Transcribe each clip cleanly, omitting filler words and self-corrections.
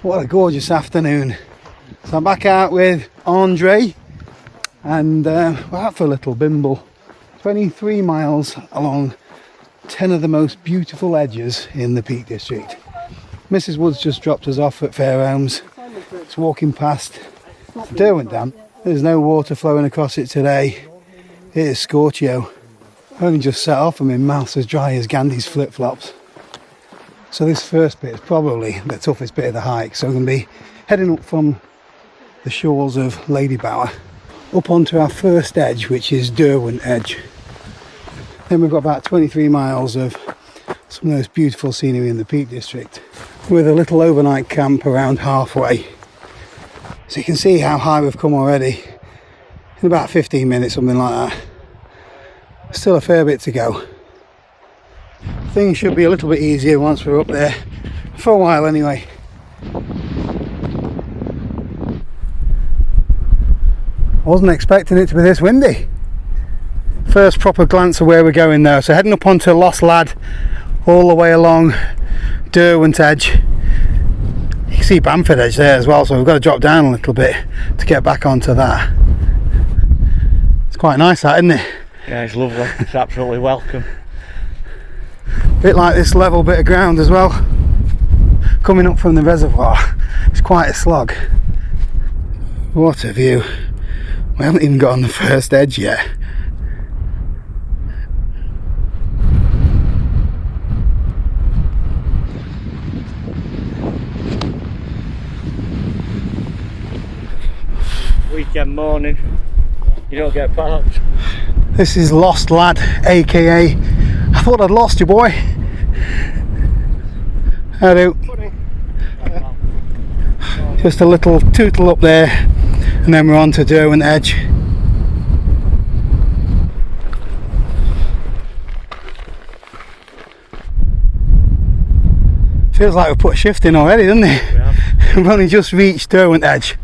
What a gorgeous afternoon. So I'm back out with Andre and we're out for a little bimble. 23 miles along 10 of the most beautiful edges in the Peak District. Mrs. Woods just dropped us off at Fairholmes. It's walking past Derwent Dam. There's no water flowing across it today. It is scorchio. I only just set off and my mouth's as dry as Gandhi's flip-flops. So this first bit is probably the toughest bit of the hike. So we're going to be heading up from the shores of Ladybower up onto our first edge, which is Derwent Edge. Then we've got about 23 miles of some of the most beautiful scenery in the Peak District with a little overnight camp around halfway. So you can see how high we've come already in about 15 minutes, something like that. Still a fair bit to go. Things should be a little bit easier once we're up there, for a while anyway. Wasn't expecting it to be this windy. First proper glance of where we're going though. So heading up onto Lost Lad all the way along Derwent Edge. You can see Bamford Edge there as well, so we've got to drop down a little bit to get back onto that. It's quite nice that, isn't it? Yeah, it's lovely. It's absolutely welcome. Bit like this level bit of ground as well. Coming up from the reservoir, it's quite a slog. What a view. We haven't even got on the first edge yet. Weekend morning, you don't get parked. This is Lost Lad, aka I thought I'd lost you, boy. Hello. Just a little tootle up there and then we're on to Derwent Edge. Feels like we've put a shift in already, doesn't it? Yeah. We've only just reached Derwent Edge.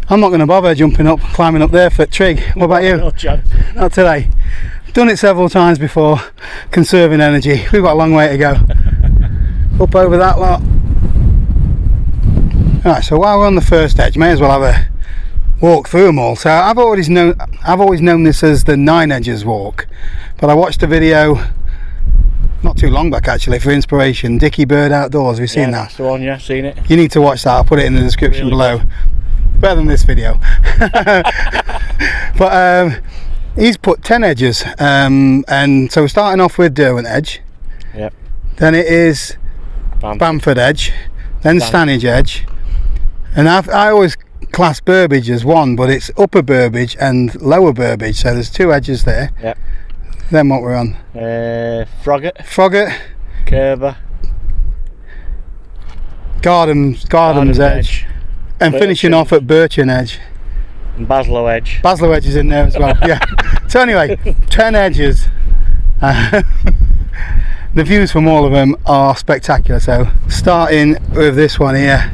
I'm not going to bother jumping up, climbing up there for Trig. What about you? No chance. Not today. Done it several times before, conserving energy. We've got a long way to go. Up over that lot. Right, so while we're on the first edge, may as well have a walk through them all. So I've always known this as the 9 Edges walk, but I watched a video not too long back actually for inspiration. Dickie Bird Outdoors. Have you seen that? That's the one, yeah, seen it. You need to watch that. I'll put it in the description below. Better than this video. But he's put 10 edges, and so we're starting off with Derwent Edge. Yep. Then it is Bamford Edge, then Stanage Edge, and I always class Burbage as one, but it's Upper Burbage and Lower Burbage, so there's 2 edges there. Yep. Then what we're on? Froggatt, Kerber, Gardens Edge. And finishing off at Birchen Edge. And Baslow Edge. Baslow Edge is in there as well, yeah. So anyway, 10 edges. The views from all of them are spectacular. So starting with this one here.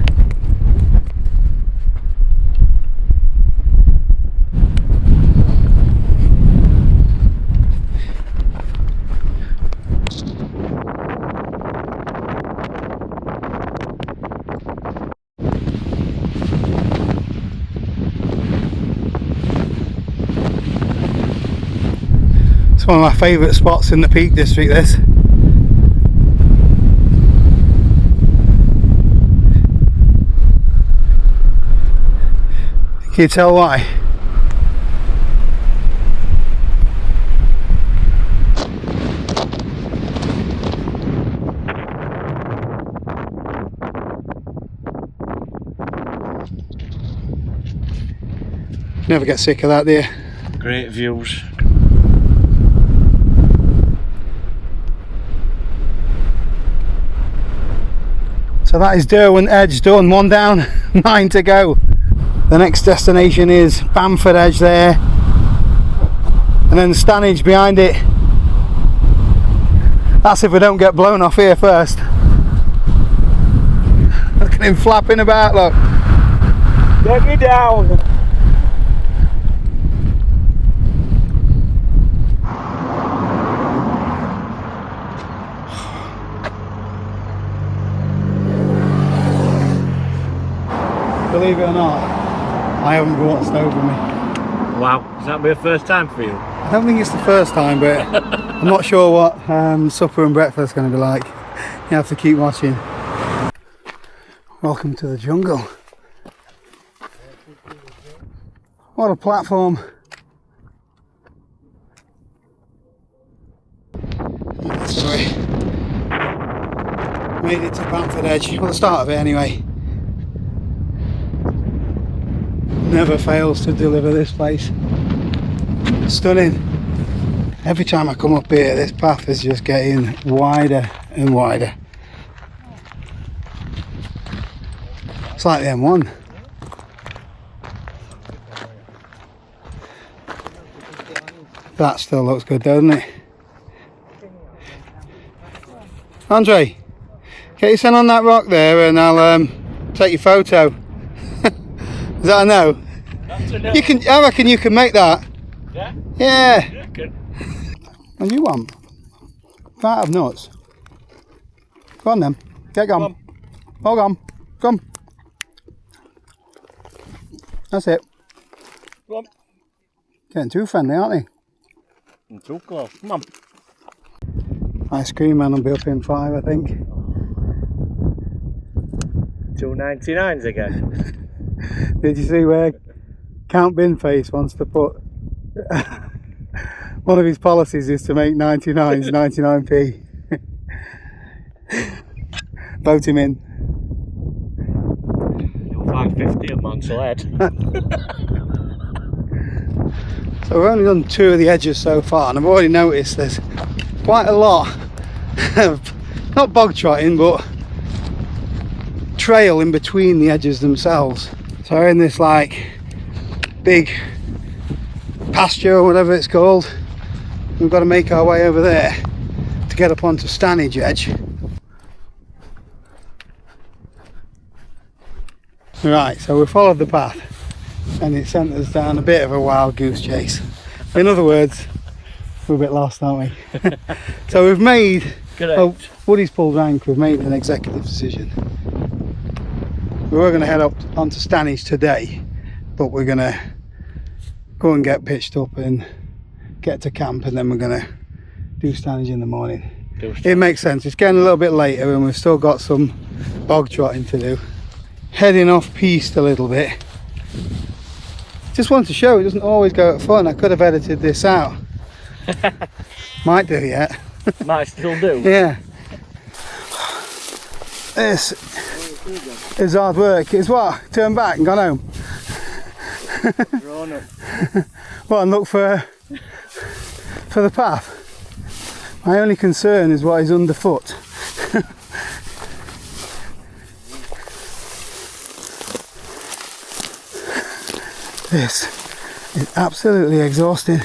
One of my favourite spots in the Peak District, this. Can you tell why? Never get sick of that, do you? Great views. So that is Derwent Edge done, 1 down, 9 to go. The next destination is Bamford Edge there, and then Stanage behind it. That's if we don't get blown off here first. Look at him flapping about, look. Get me down. believe it or not, I haven't brought a stove with me. Wow, is that be a first time for you? I don't think it's the first time, but I'm not sure what supper and breakfast is going to be like. You have to keep watching. Welcome to the jungle. What a platform. Sorry. Made it to Bamford Edge. Well, the start of it anyway. Never fails to deliver this place. Stunning. Every time I come up here, this path is just getting wider and wider. It's like the M1. That still looks good, doesn't it? Andre, get your son on that rock there and I'll take your photo. Is that a no? That's a no. You can. I reckon you can make that. Yeah? Yeah. Yeah, good. And you want? Can't have nuts. Go on then. Get gone. Hold on. Come. That's it. Come on. Getting too friendly, aren't they? I'm too close. Come on. Ice cream man will be up in 5, I think. 2.99s again. Did you see where Count Binface wants to put one of his policies is to make 99s 99p. Vote him in. You're 5.50 at Montserrat. So we've only done 2 of the edges so far, and I've already noticed there's quite a lot of, not bog trotting, but trail in between the edges themselves. So we're in this like big pasture or whatever it's called. We've got to make our way over there to get up onto Stanage Edge. Right, so we followed the path and it sent us down a bit of a wild goose chase. In other words, we're a bit lost, aren't we? So we've made, well, Woody's pulled rank, we've made an executive decision. We were going to head up onto Stanage today, but we're going to go and get pitched up and get to camp, and then we're going to do Stanage in the morning. It makes sense, it's getting a little bit later and we've still got some bog trotting to do. Heading off piste a little bit. Just wanted to show it doesn't always go at fun. I could have edited this out. Might do yet. Might still do. Yeah. This is hard work. It's what? Turn back and gone home. Drawn up. Well, and look for the path. My only concern is what is underfoot. This is absolutely exhausting.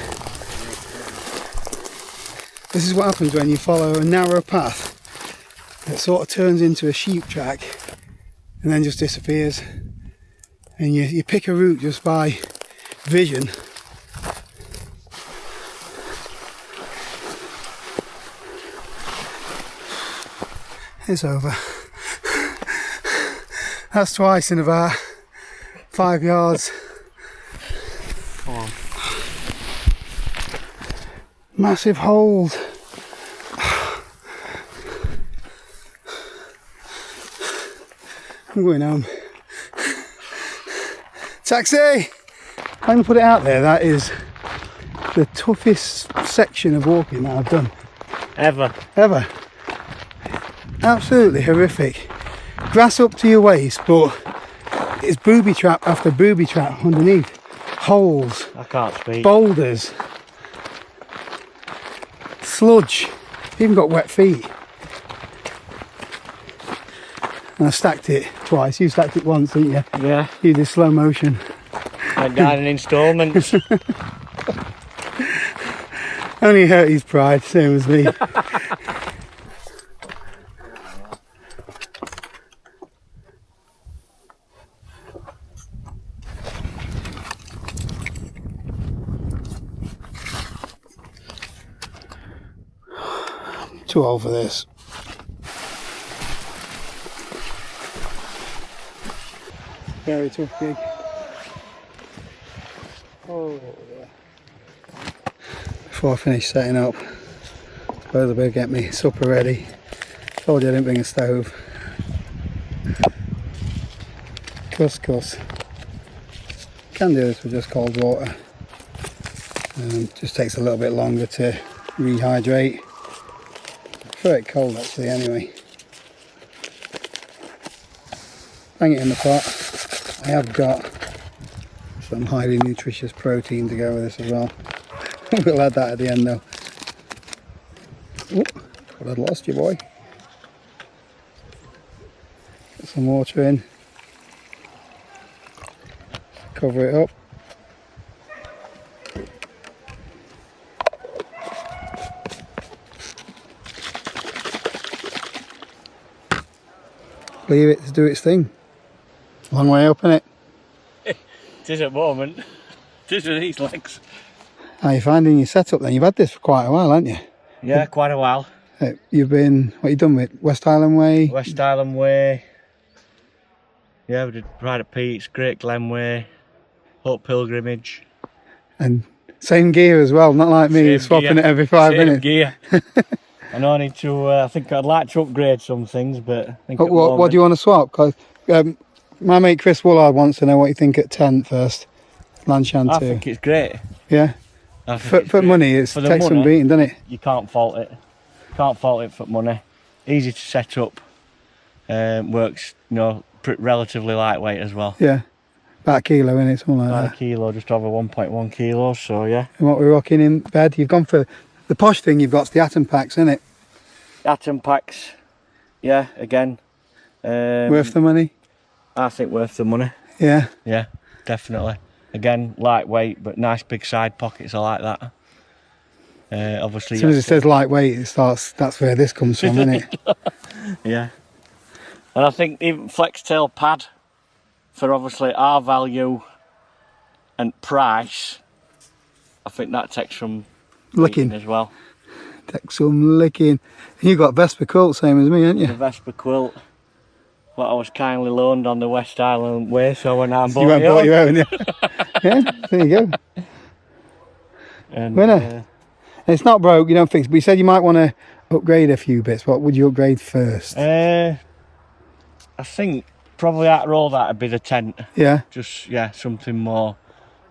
This is what happens when you follow a narrow path that sort of turns into a sheep track and then just disappears. And you pick a route just by vision. It's over. That's twice in about 5 yards. Come on. Massive hold. I'm going home. Taxi! I'm going to put it out there, that is the toughest section of walking that I've done. Ever. Absolutely horrific. Grass up to your waist, but it's booby trap after booby trap underneath. Holes. I can't speak. Boulders. Sludge. Even got wet feet. And I stacked it twice. You stacked it once, didn't you? Yeah. You did slow motion. Went down in instalments. Only hurt his pride, same as me. Too old for this. Very tough gig. Oh, yeah. Before I finish setting up, suppose I better get me supper ready. Told you I didn't bring a stove. Couscous. Can do this with just cold water. Just takes a little bit longer to rehydrate. I prefer it cold actually anyway. Bang it in the pot. I have got some highly nutritious protein to go with this as well. We'll add that at the end though. Oop, thought I'd lost you, boy. Get some water in. Cover it up. Leave it to do its thing. Long way up, innit? It is at the moment. It is with these legs. How are you finding your setup then? You've had this for quite a while, haven't you? Yeah, quite a while. You've been, what you done with? West Island Way? West Island Way. Yeah, we did Pride of Pete's, Great Glen Way, Hope Pilgrimage. And same gear as well, not like me, Same swapping gear. it every 5 Same minutes. gear. I know I need to, I think I'd like to upgrade some things, but I think at the What do you want to swap? Because my mate Chris Woolard wants to know what you think at 10 first. Lanshan I 2. think it's great. Yeah? I think it's For great. money, it For the takes some money, beating, doesn't it? You can't fault it. Can't fault it for money. Easy to set up. Works, you know, relatively lightweight as well. Yeah. About a kilo, innit? Something like About that. a kilo, just over 1.1 kilos, so yeah. And what we're rocking in bed, you've gone for the posh thing you've got's the atom packs, isn't it? Atom packs, yeah, again. Worth the money? I think worth the money. Yeah. Yeah, definitely. Again, lightweight, but nice big side pockets, I like that. Obviously, As soon as it says lightweight, it starts. That's where this comes from, isn't it? yeah. And I think even flex tail pad, for obviously our value and price, I think that takes some Licking. as well. Takes some licking. And you got Vespa quilt, same as me, haven't The you? Vespa quilt, what I was kindly loaned on the West Island Way, so when I You bought went it, bought your own, yeah. Yeah, there you go. and, Winner. It's not broke, you don't fix it. But you said you might want to upgrade a few bits. What would you upgrade first? I think probably after all that would be the tent. Yeah, Just, yeah, something more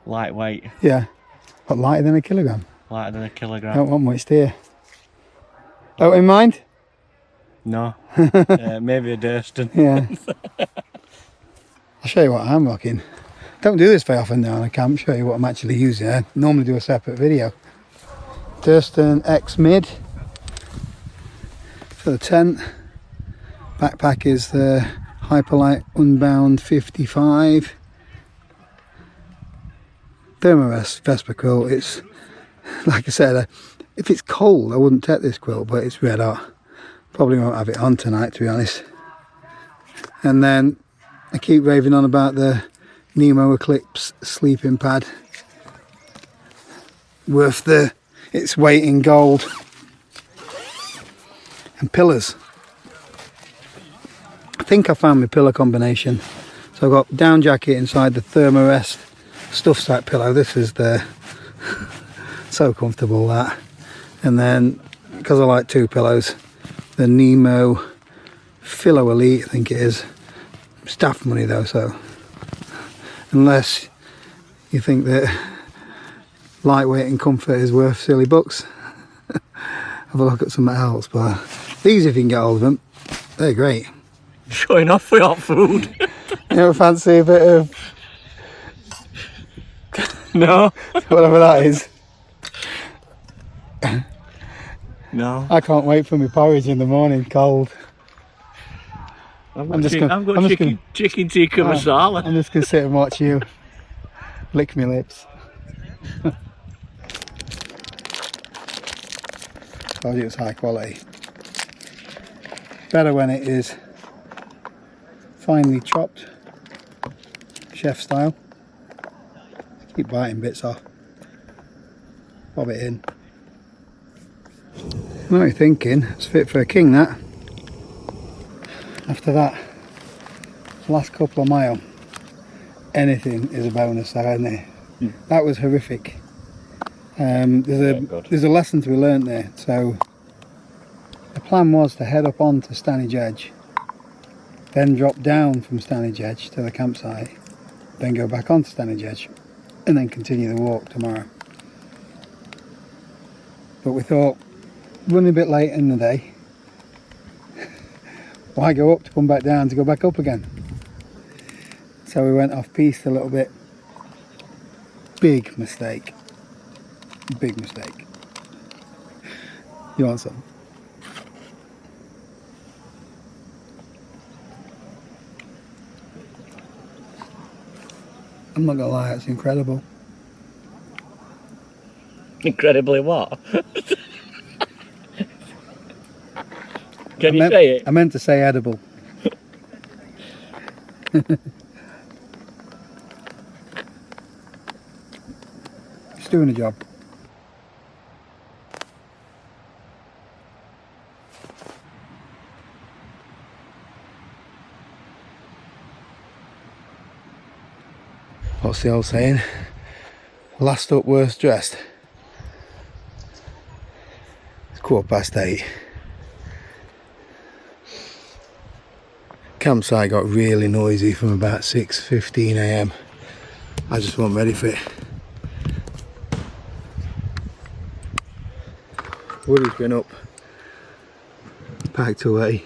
lightweight, yeah. But lighter than a kilogram. lighter than a kilogram. Don't want much, do you? Oh, in mind? No, maybe a Durston. Yeah. I'll show you what I'm rocking. Don't do this very often now on a camp. Show you what I'm actually using. I normally do a separate video. Durston X Mid for the tent. Backpack is the Hyperlight Unbound 55. Thermarest Vespa quilt. It's like I said, if it's cold I wouldn't take this quilt, but it's red hot. Probably won't have it on tonight, to be honest. And then I keep raving on about the Nemo Eclipse sleeping pad. Worth its weight in gold. And pillars. I think I found my pillow combination. So I've got down jacket inside the Thermarest stuff sack pillow. This is so comfortable, that. And then, because I like two pillows, the Nemo Philo Elite, I think it is. Staff money though, so unless you think that lightweight and comfort is worth silly bucks, have a look at something else. But these, if you can get hold of them, they're great. Showing off for your food. You ever fancy a bit of No. whatever that is? No. I can't wait for my porridge in the morning, cold. I've I'm just got chicken tikka masala. I'm just going to sit and watch you lick my lips. Told you it's high quality. Better when it is finely chopped, chef style. Keep biting bits off. Bob it in. What are you thinking? It's fit for a king, that. After that last couple of miles, anything is a bonus though, isn't it? That was horrific. Good. There's a lesson to be learnt there. So the plan was to head up onto Stanage Edge, then drop down from Stanage Edge to the campsite, then go back onto Stanage Edge, and then continue the walk tomorrow. But we thought, running a bit late in the day, why go up to come back down to go back up again? So we went off piste a little bit. Big mistake. Big mistake. You want some? I'm not gonna lie, it's incredible. Incredibly what? Can you say it? I meant to say edible. It's doing a job. What's the old saying? Last up, worst dressed. It's 8:15. Campsite got really noisy from about 6:15 AM. I just wasn't ready for it. Woody's been up, packed away.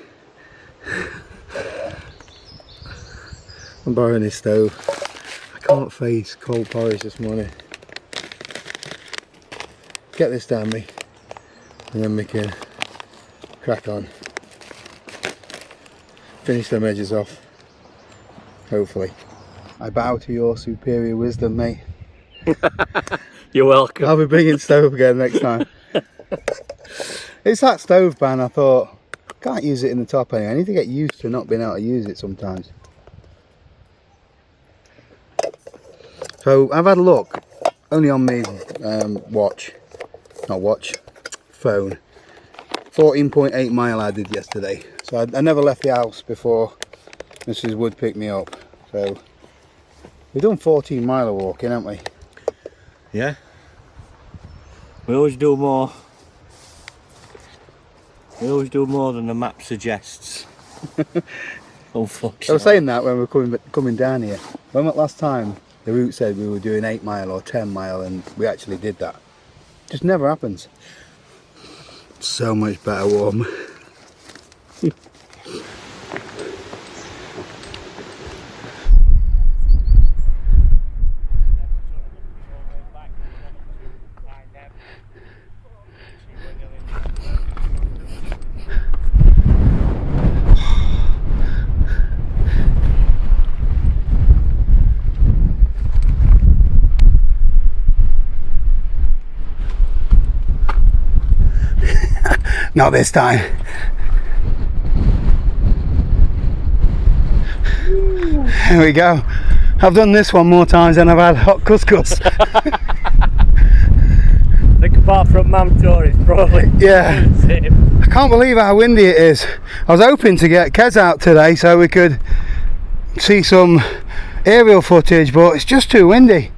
I'm borrowing his stove. I can't face cold porridge this morning. Get this down me, and then we can crack on. Finish them edges off, hopefully. I bow to your superior wisdom, mate. You're welcome. I'll be bringing stove again next time. It's that stove ban, I thought, can't use it in the top anyway. I need to get used to not being able to use it sometimes. So I've had a look, only on my phone. 14.8 mile I did yesterday. So I never left the house before Mrs. Wood picked me up. So we've done 14 mile of walking, haven't we? Yeah. We always do more. We always do more than the map suggests. Oh fuck. I was saying that when we were coming down here. When last time the route said we were doing 8 mile or 10 mile and we actually did that. Just never happens. So much better warm. Not this time. Here we go. I've done this one more times than I've had hot couscous. I think apart from Mamtor, it's probably Yeah. the same. I can't believe how windy it is. I was hoping to get Kez out today so we could see some aerial footage, but it's just too windy.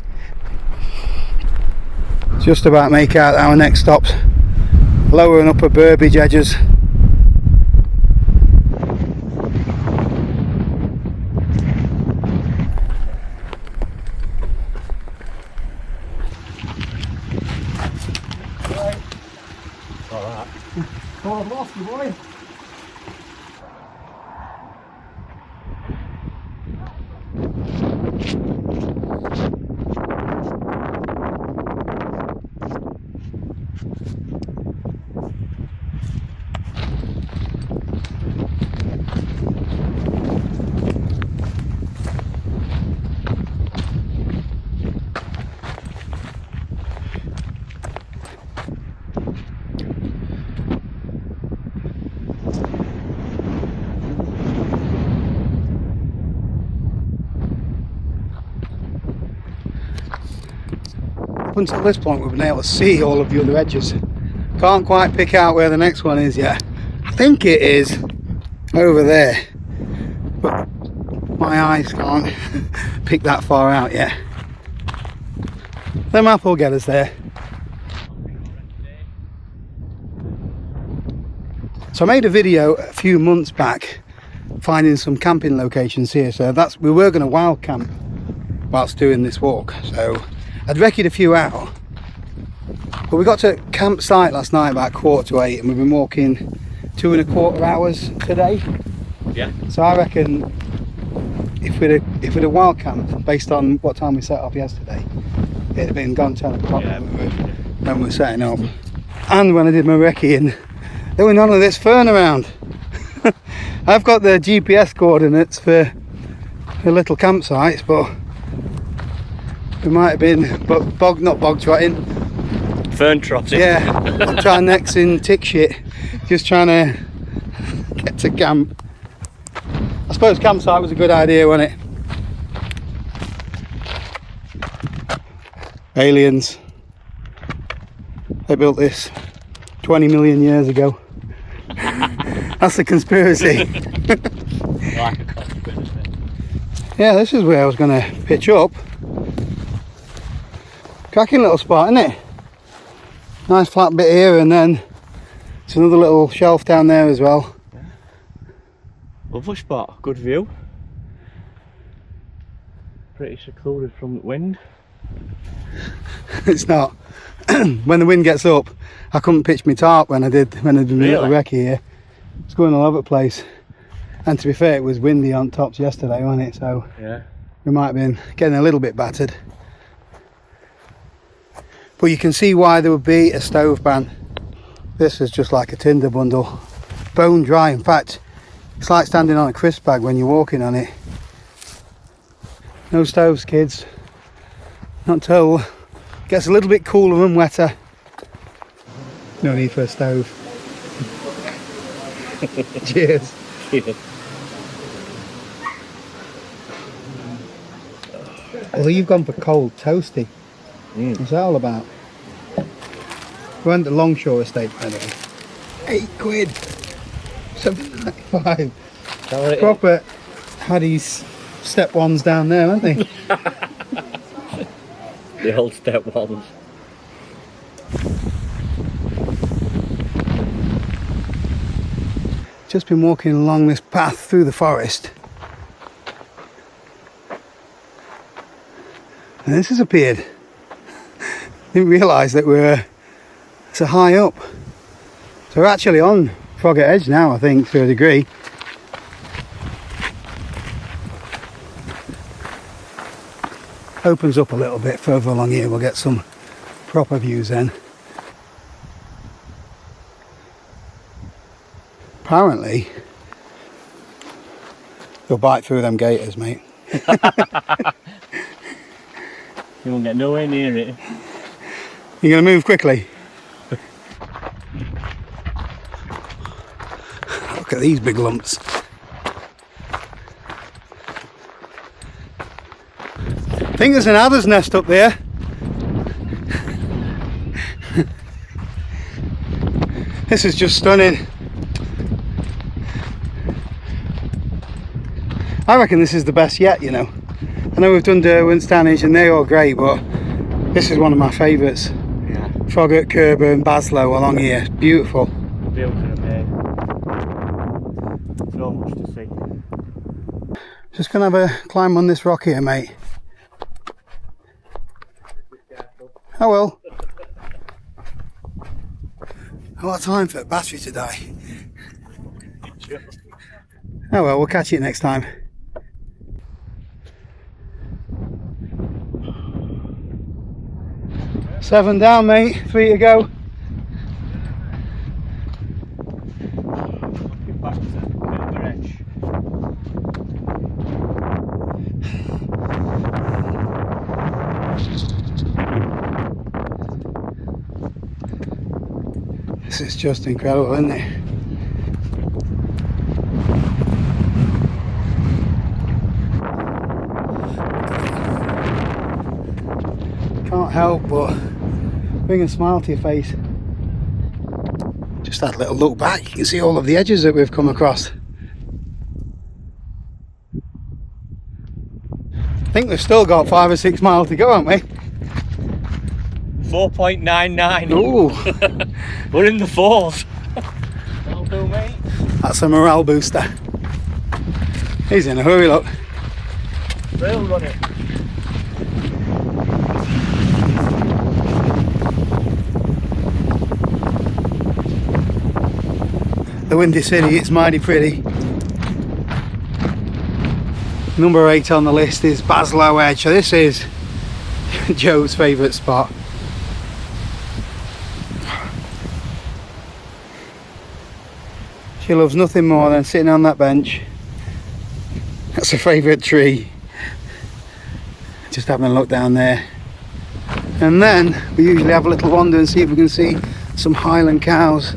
Just about make out our next stops. Lower and upper Burbage edges. Alright. Oh, I've lost you, boy. Up until this point we've been able to see all of the other edges. Can't quite pick out where the next one is yet. I think it is over there, but My eyes can't pick that far out yet. The map will get us there. So I made a video a few months back finding some camping locations here, so we were going to wild camp whilst doing this walk, so I'd recce a few out, but we got to campsite last night about 7:45 and we've been walking 2.25 hours today. Yeah. So I reckon if we'd have wild camped based on what time we set off yesterday, it'd have been gone 10 o'clock when we were setting up. And when I did my recceing, there was none of this fern around. I've got the GPS coordinates for little campsites, but we might have been not bog trotting. Fern trotting. Yeah, I'm trying next in tick shit, just trying to get to camp. I suppose campsite was a good idea, wasn't it? Aliens. They built this 20 million years ago. That's a conspiracy. Like a conspiracy. Yeah, this is where I was going to pitch up. Cracking little spot, isn't it? Nice flat bit here, and then it's another little shelf down there as well. Lovely spot, good view. Pretty secluded from the wind. It's not. When the wind gets up, I couldn't pitch my tarp when I did my little recce here. It's going all over the place. And to be fair, it was windy on tops yesterday, wasn't it? So yeah, we might have been getting a little bit battered. But you can see why there would be a stove ban. This is just like a tinder bundle. Bone dry, in fact. It's like standing on a crisp bag when you're walking on it. No stoves, kids. Not until it gets a little bit cooler and wetter. No need for a stove. Cheers. yeah. Although you've gone for cold toasty. What's that all about? We went to Longshore Estate, by the way. £8. £7.95. Proper Hattie's step ones down there, aren't they? The old step ones. Just been walking along this path through the forest. And this has appeared. Didn't realise that we're so high up. So we're actually on Bamford Edge now, I think, to a degree. Opens up a little bit further along here, we'll get some proper views then. Apparently, you'll bite through them gators, mate. You won't get nowhere near it. You're going to move quickly? Look at these big lumps. I think there's an adder's nest up there. This is just stunning. I reckon this is the best yet, you know. I know we've done Derwent, Stanage, and they're all great, but this is one of my favourites. Yeah. Froggatt, Kerber, Baslow along here. Beautiful. View to the bay. So much to see. Just gonna have a climb on this rock here, mate. I will. I've got time for the battery to die. Oh well, we'll catch it next time. Seven down, mate. 3 to go. Back to Bamford Edge. This is just incredible, isn't it? Can't help but bring a smile to your face. Just that little look back, you can see all of the edges that we've come across. I think we've still got 5 or 6 miles to go, haven't we? 4.99. Ooh. We're in the fours. That'll do, mate. That's a morale booster. He's in a hurry, look. We'll run it. The Windy City, it's mighty pretty. Number 8 on the list is Bamford Edge. So this is Joe's favourite spot. She loves nothing more than sitting on that bench. That's her favourite tree. Just having a look down there. And then we usually have a little wander and see if we can see some Highland cows.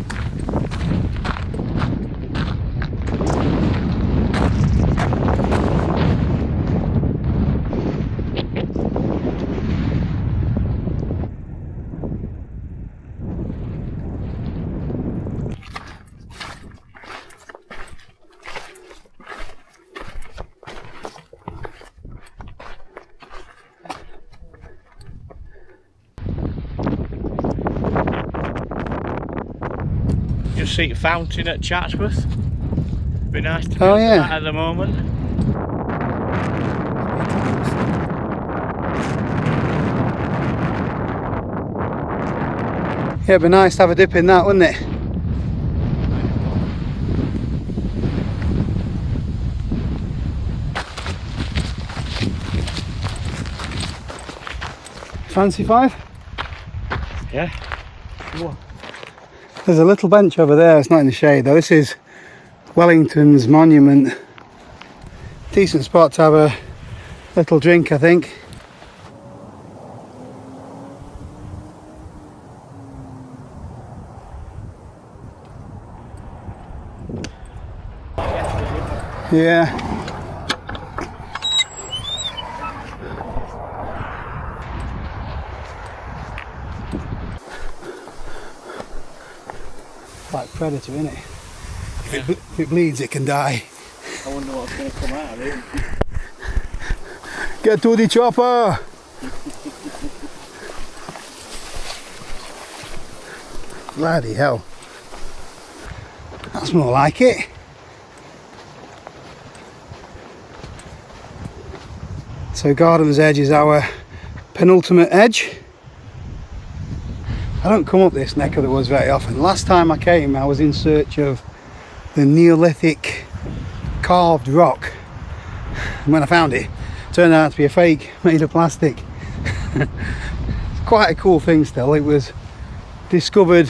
Just see a fountain at Chatsworth. Be nice to Oh, go to yeah. that at the moment. Yeah, it'd be nice to have a dip in that, wouldn't it? Fancy 5? Yeah. Sure. There's a little bench over there, it's not in the shade though. This is Wellington's monument. Decent spot to have a little drink, I think. Yeah. Like predator, innit? If it bleeds, it can die. I wonder what's going to come out of it. Get to the chopper! Bloody hell. That's more like it. So Gardens Edge is our penultimate edge. I don't come up this neck of the woods very often. Last time I came, I was in search of the Neolithic carved rock. And when I found it, it turned out to be a fake made of plastic. It's quite a cool thing still. It was discovered,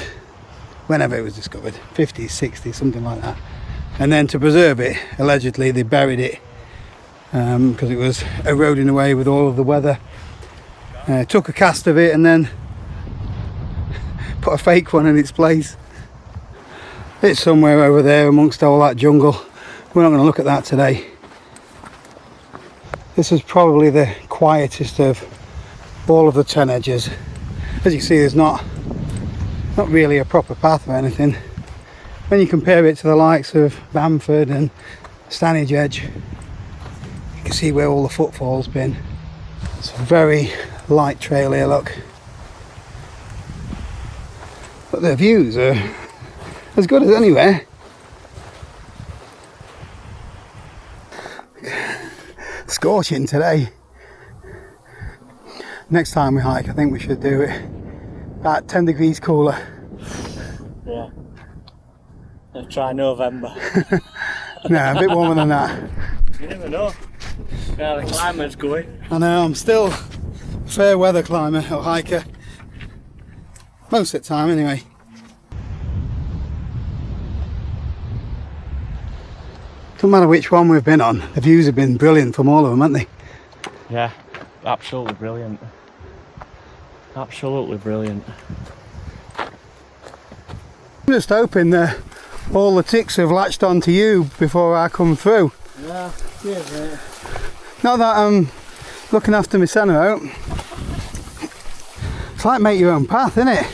whenever it was discovered, 50s, 60s, something like that. And then to preserve it, allegedly they buried it because it was eroding away with all of the weather. Took a cast of it and then put a fake one in its place. It's somewhere over there amongst all that jungle. We're not going to look at that today. This is probably the quietest of all of the 10 edges. As you see, there's not really a proper path or anything. When you compare it to the likes of Bamford and Scenic Edge, you can see where all the footfall's been. It's a very light trail here, look. But the views are as good as anywhere. Scorching today. Next time we hike, I think we should do it about 10 degrees cooler. Yeah. Let's try November. No, a bit warmer than that. You never know. How the climate's going. I know, I'm still a fair weather climber or hiker. Most of the time anyway. Doesn't matter which one we've been on, the views have been brilliant from all of them, haven't they? Yeah, absolutely brilliant. Absolutely brilliant. I'm just hoping that all the ticks have latched onto you before I come through. Yeah, cheers mate. Not that I'm looking after my Messner out. It's like make your own path, isn't it?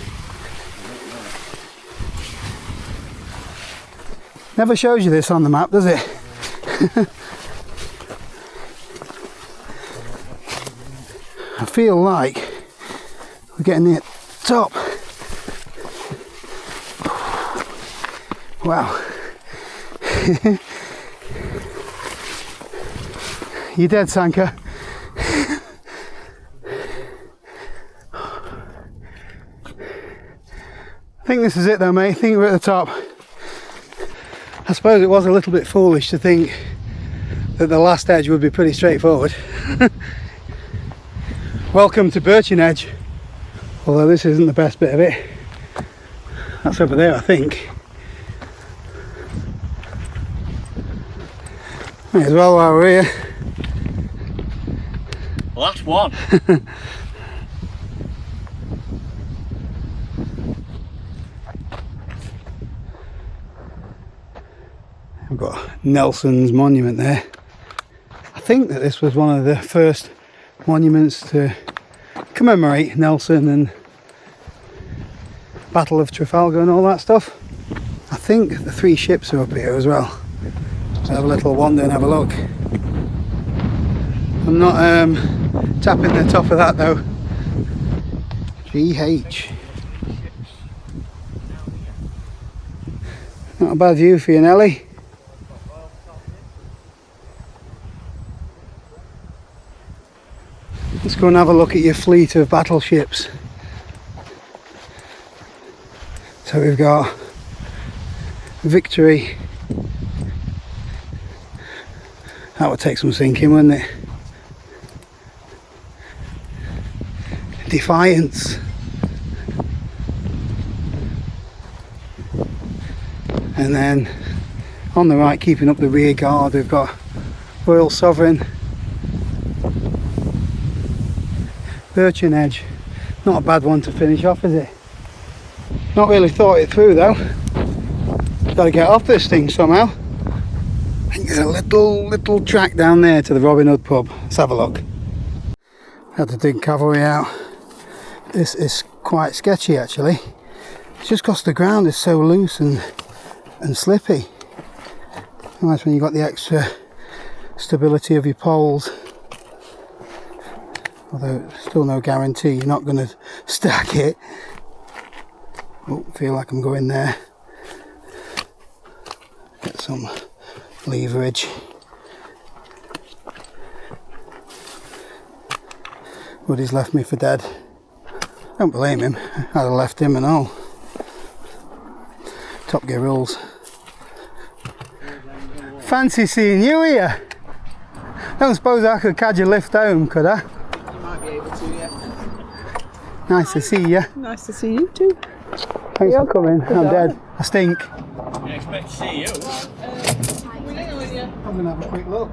Never shows you this on the map, does it? I feel like we're getting near the top. Wow. You're dead, Sanka. I think this is it though, mate. I think we're at the top. I suppose it was a little bit foolish to think that the last edge would be pretty straightforward. Welcome to Birchen Edge. Although this isn't the best bit of it. That's over there, I think. May as well while we're here. Last one. We've got Nelson's monument there. I think that this was one of the first monuments to commemorate Nelson and Battle of Trafalgar and all that stuff. I think the 3 ships are up here as well. So have a little wander and have a look. I'm not tapping the top of that though. GH. Not a bad view for you, Nelly. Let's go and have a look at your fleet of battleships. So we've got Victory. That would take some sinking, wouldn't it? Defiance. And then on the right, keeping up the rear guard, we've got Royal Sovereign. Birchen Edge. Not a bad one to finish off, is it? Not really thought it through though. Got to get off this thing somehow. I think there's a little track down there to the Robin Hood pub. Let's have a look. Had to dig cavalry out. This is quite sketchy actually. It's just because the ground is so loose and slippy. Nice when you've got the extra stability of your poles. Although still no guarantee you're not going to stack it. Oh, feel like I'm going there. Get some leverage. Woody's left me for dead. Don't blame him. I'd have left him and all. Top Gear rules. Fancy seeing you here. Don't suppose I could catch a lift home, could I? You might be able to, yeah. Nice to see you. Nice to see you too. Thanks for coming. I'm dead. I stink. Didn't expect to see you. I'm going to have a quick look.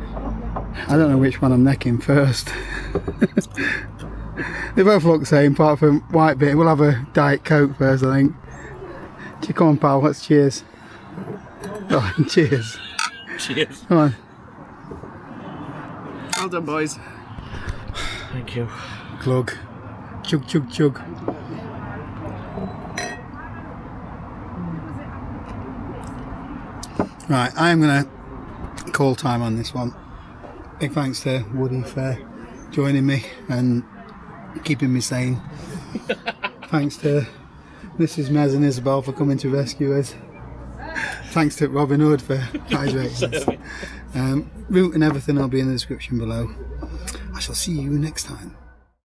I don't know which one I'm necking first. They both look the same apart from white bit. We'll have a Diet Coke first, I think. Come on, pal, let's cheers. Oh, cheers. Cheers. Come on. Well done, boys. Thank you. Glug. Chug, chug, chug. Right, I'm going to call time on this one. Big thanks to Woody for joining me and keeping me sane. Thanks to Mrs. Mez and Isabel for coming to rescue us. Thanks to Robin Hood for hydrating us. Route and everything will be in the description below. I shall see you next time.